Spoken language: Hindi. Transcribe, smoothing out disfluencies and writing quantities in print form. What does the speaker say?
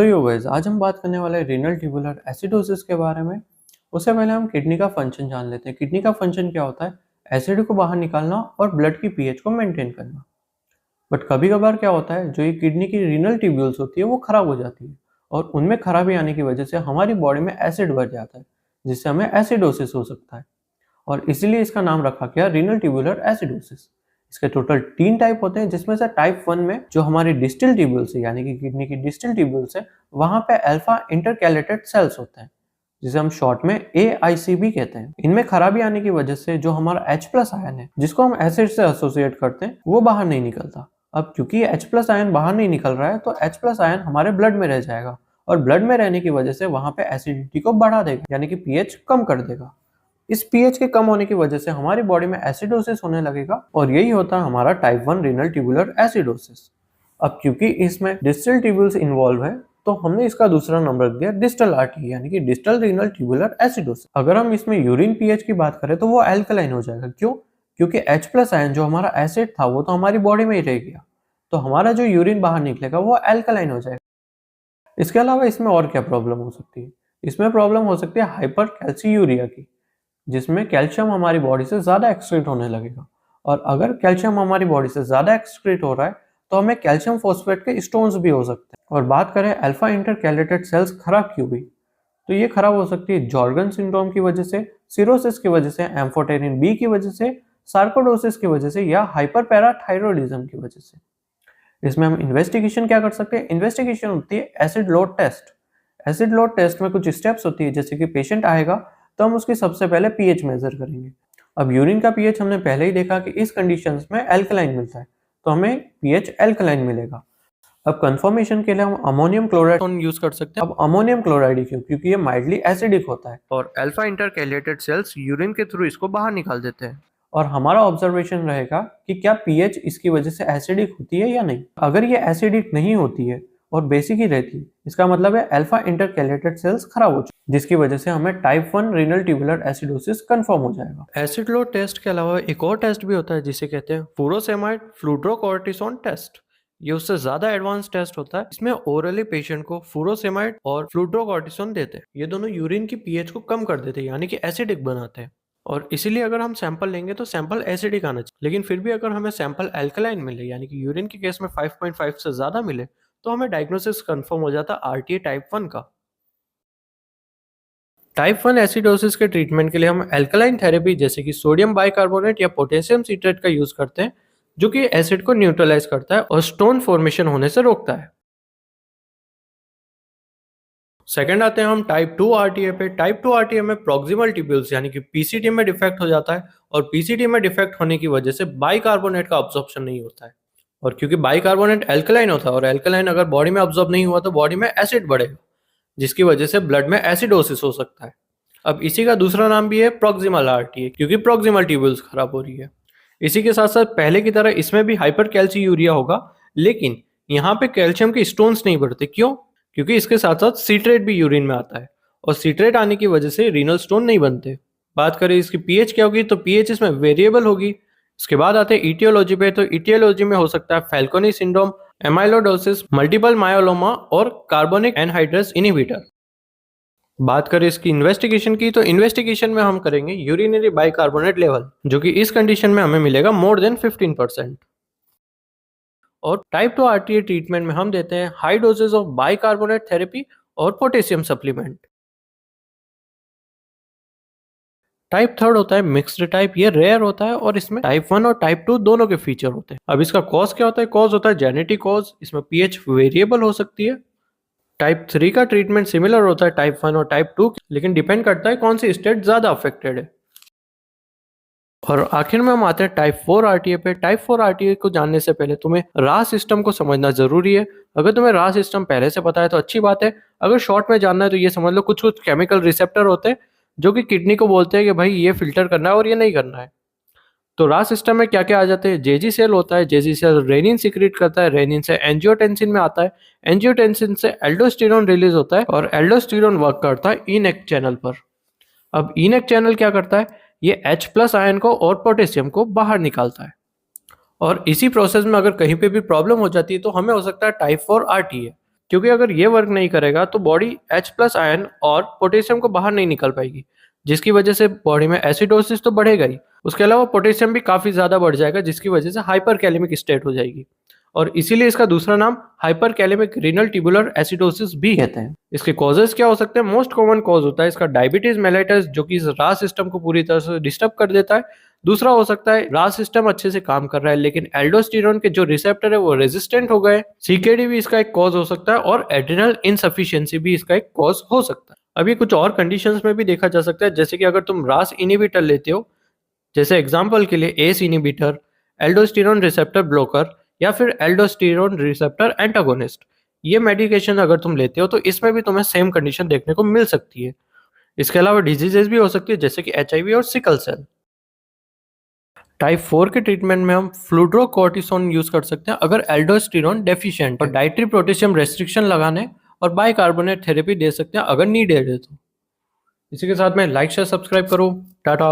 तो यो गाइस, आज हम बात करने वाले हैं रीनल ट्यूबुलर एसिडोसिस के बारे में। उससे पहले हम किडनी का फंक्शन जान लेते हैं। किडनी का फंक्शन क्या होता है? एसिड को बाहर निकालना और ब्लड की पीएच को मेंटेन करना। बट कभी कभार क्या होता है, जो ये किडनी की रीनल ट्यूब्यूल्स होती है वो खराब हो जाती है और उनमें खराबी आने की वजह से हमारी बॉडी में एसिड बढ़ जाता है, जिससे हमें एसिडोसिस हो सकता है। और इसीलिए इसका नाम रखा गया रीनल ट्यूबुलर एसिडोसिस। इसके टोटल 3 टाइप होते हैं, जिसमें से टाइप 1 में जो हमारी डिस्टल ट्यूब्यूल्स है, यानी कि किडनी की डिस्टल ट्यूब्यूल्स है, वहां पे अल्फा इंटरकैलेटेड सेल्स होते हैं, जिसे हम शॉर्ट में AICB कहते हैं। इनमें खराबी आने की वजह से जो हमारा H+ आयन है, जिसको हम एसिड से एसोसिएट करते हैं, वो बाहर नहीं निकलता। अब क्योंकि H+ आयन बाहर नहीं निकल रहा है, तो H+ आयन हमारे ब्लड में रह जाएगा और ब्लड में रहने की वजह से वहां पे एसिडिटी को बढ़ा देगा, यानी कि पीएच कम कर देगा। इस पीएच के कम होने की वजह से हमारी बॉडी में एसिडोसिस होने लगेगा और यही होता है हमारा टाइप 1 रीनल ट्यूबुलर एसिडोसिस। अब क्योंकि इसमें डिस्टल ट्यूब्यूल्स इन्वॉल्व है, तो हमने इसका दूसरा नाम रख दिया डिस्टल RT, यानी कि डिस्टल रीनल ट्यूबुलर एसिडोसिस। अगर हम इसमें यूरिन पीएच की बात करें तो वो अल्कलाइन हो जाएगा। क्यों? क्योंकि H+ आयन जो हमारा एसिड था वो तो हमारी बॉडी में ही रह गया, तो हमारा जो यूरिन बाहर निकलेगा वो अल्कलाइन हो जाएगा। इसके अलावा इसमें और क्या प्रॉब्लम हो सकती है? इसमें प्रॉब्लम हो सकती है हाइपर कैल्सीयूरिया की, जिसमें कैल्शियम हमारी बॉडी से ज़्यादा एक्सक्रीट होने लगेगा। और अगर कैल्शियम हमारी बॉडी से ज़्यादा एक्सक्रीट हो रहा है, तो हमें कैल्शियम फॉस्फेट के स्टोन्स भी हो सकते हैं। और बात करें अल्फा इंटरकैलेटेड सेल्स खराब क्यों हुई, तो ये खराब हो सकती है जॉर्गन सिंड्रोम की वजह से, सिरोसिस की वजह से, एम्फोटेरिन B की वजह से, सार्कोडोसिस की वजह से, या हाइपर पैराथायरॉयडिज्म की वजह से। इसमें हम इन्वेस्टिगेशन क्या कर सकते हैं? इन्वेस्टिगेशन होती है acid load test. Acid load test में कुछ स्टेप्स होती है, जैसे कि पेशेंट आएगा तो हम उसकी सबसे पहले पीएच मेजर करेंगे। अब यूरिन का पीएच हमने पहले ही देखा कि इस कंडीशंस में अल्कलाइन मिलता है, तो हमें पीएच अल्कलाइन मिलेगा। अब कंफर्मेशन के लिए हम अमोनियम क्लोराइड यूज कर सकते हैं। अब अमोनियम क्लोराइड क्यों? क्योंकि ये माइल्डली एसिडिक होता है और अल्फा इंटरकैलेटेड सेल्स यूरिन के थ्रू इसको बाहर निकाल देते हैं। और हमारा ऑब्जर्वेशन रहेगा कि क्या पीएच इसकी वजह से एसिडिक होती है या नहीं। अगर ये एसिडिक नहीं होती है और बेसिक ही रहती है, इसका मतलब है अल्फा इंटरकैलेटेड सेल्स खराब हो चुकी, जिसकी वजह से हमें type 1 renal tubular acidosis confirm हो जाएगा। एसिड लोड टेस्ट के अलावा एक और टेस्ट भी होता है, जिसे कहते हैं फुरोसेमाइड फ्लूड्रोकॉर्टिसोन टेस्ट। ये उससे ज्यादा एडवांस टेस्ट होता है। इसमें ओरली पेशेंट को फुरोसेमाइड और फ्लूड्रोकॉर्टिसोन देते हैं। ये दोनों यूरिन की पीएच को कम कर देते हैं, यानी कि एसिडिक बनाते हैं। और इसीलिए अगर हम सैंपल लेंगे तो सैंपल एसिडिक आना चाहिए, लेकिन फिर भी अगर हमें सैंपल अल्कलाइन मिले, यानी कि यूरिन के केस में 5.5 से ज्यादा मिले, तो हमें डायग्नोसिस कंफर्म हो जाता है RTA टाइप 1 का। टाइप 1 एसिडोसिस के ट्रीटमेंट के लिए हम अल्कलाइन थेरेपी, जैसे कि सोडियम बाइकार्बोनेट या पोटेशियम सिट्रेट का यूज करते हैं, जो कि एसिड को न्यूट्रलाइज करता है और स्टोन फॉर्मेशन होने से रोकता है। सेकंड आते हैं हम टाइप 2 RTA पे। टाइप 2 RTA में प्रॉक्सिमल ट्यूब्यूल्स, यानी कि PCT में डिफेक्ट हो जाता है और PCT में डिफेक्ट होने की वजह से बाइकार्बोनेट का अब्जॉर्प्शन नहीं होता है। और क्योंकि बाइकार्बोनेट अल्कलाइन होता है और अल्कलाइन अगर बॉडी में अब्जॉर्ब नहीं हुआ तो बॉडी में एसिड बढ़ेगा, जिसकी वजह से ब्लड में एसिडोसिस हो सकता है। अब इसी का दूसरा नाम भी है प्रॉक्सिमल RTA, क्योंकि प्रॉक्सिमल ट्यूब्यूल्स खराब हो रही है। इसी के साथ साथ पहले की तरह इसमें भी हाइपर कैल्सीयूरिया होगा, लेकिन यहाँ पे कैल्शियम के स्टोन्स नहीं बढ़ते। क्यों? क्योंकि इसके साथ साथ सीट्रेट भी यूरिन में आता है और सीट्रेट आने की वजह से रीनल स्टोन नहीं बनते। बात करें इसकी पीएच क्या होगी, तो पीएच इसमें वेरिएबल होगी। इसके बाद आते हैं इटियोलॉजी पे। तो इटियोलॉजी में हो सकता है फैल्कोनी सिंड्रोम, एमाइलोडोसिस, मल्टीपल मायोलोमा और कार्बोनिक एनहाइड्रेस इनहिबिटर। बात करें इसकी इन्वेस्टिगेशन की, तो इन्वेस्टिगेशन में हम करेंगे यूरिनरी बाइकार्बोनेट लेवल, जो कि इस कंडीशन में हमें मिलेगा मोर देन 15%। और टाइप 2 RTA ट्रीटमेंट में हम देते हैं high doses of bicarbonate therapy और पोटेशियम सप्लीमेंट। टाइप 3 होता है मिक्स्ड टाइप। ये रेयर होता है और इसमें टाइप 1 और टाइप 2 दोनों के फीचर होते हैं। अब इसका कॉज क्या होता है? कॉज होता है जेनेटिक कॉज। इसमें पीएच वेरिएबल हो सकती है। टाइप 3 का ट्रीटमेंट सिमिलर होता है टाइप 1 और टाइप 2, लेकिन डिपेंड करता है कौन सी स्टेट ज्यादा अफेक्टेड है। और आखिर में हम आते हैं टाइप 4 RTA पे। टाइप 4 RTA को जानने से पहले तुम्हें राह सिस्टम को समझना जरूरी है। अगर तुम्हें राह सिस्टम पहले से पता है तो अच्छी बात है। अगर शॉर्ट में जानना है तो ये समझ लो कुछ कुछ केमिकल रिसेप्टर होते हैं जो कि किडनी को बोलते हैं कि भाई ये फिल्टर करना है और ये नहीं करना है। तो राह सिस्टम में क्या क्या आ जाते हैं? जेजी सेल होता है। जेजी सेल रेनिन सिक्रीट करता है। रेनिन से एंजियोटेंसिन में आता है। एंजियोटेंसिन से एल्डोस्टेरोन रिलीज होता है और एल्डोस्टेरोन वर्क करता है इनेक चैनल पर। अब इनेक चैनल क्या करता है? ये H+ आयन को और पोटेशियम को बाहर निकालता है। और इसी प्रोसेस में अगर कहीं पे भी प्रॉब्लम हो जाती है तो हमें हो सकता है टाइप 4 RTA। क्योंकि अगर ये वर्क नहीं करेगा तो बॉडी H+ आयन और पोटेशियम को बाहर नहीं निकाल पाएगी, जिसकी वजह से बॉडी में एसिडोसिस तो बढ़ेगा ही, उसके अलावा पोटेशियम भी काफ़ी ज़्यादा बढ़ जाएगा, जिसकी वजह से हाइपरकैलेमिक स्टेट हो जाएगी। और इसीलिए इसका दूसरा नाम हाइपरकैलेमिक रीनल ट्यूबुलर एसिडोसिस भी कहते हैं। इसके कॉजेज क्या हो सकते हैं? मोस्ट कॉमन कॉज होता है इसका डायबिटीज मेलाइटस, जो कि इस रास सिस्टम को पूरी तरह से डिस्टर्ब कर देता है। दूसरा हो सकता है रास सिस्टम अच्छे से काम कर रहा है लेकिन एल्डोस्टेरोन के जो रिसेप्टर है वो रेजिस्टेंट हो गए। सीकेडी भी इसका एक कॉज हो सकता है और एड्रिनल इनसफिशिएंसी भी इसका एक कॉज हो सकता है। अभी कुछ और कंडीशंस में भी देखा जा सकता है, जैसे कि अगर तुम रास इनिबिटर लेते हो, जैसे एग्जाम्पल के लिए S inhibitor, aldosterone receptor blocker या फिर एल्डोस्टेरोन रिसेप्टर एंटागोनिस्ट, ये मेडिकेशन अगर तुम लेते हो तो इसमें भी तुम्हें सेम कंडीशन देखने को मिल सकती है। इसके अलावा डिजीजेस भी हो सकती है, जैसे कि HIV और सिकल सेल। टाइप 4 के ट्रीटमेंट में हम फ्लूड्रोकॉर्टिसोन यूज कर सकते हैं अगर एल्डोस्टेरोन डेफिशिएंट, और डाइटरी पोटेशियम रेस्ट्रिक्शन लगाने और बाइकार्बोनेट थेरेपी दे सकते हैं अगर नीडेड है तो। इसी के साथ में लाइक शेयर सब्सक्राइब करो। टाटा।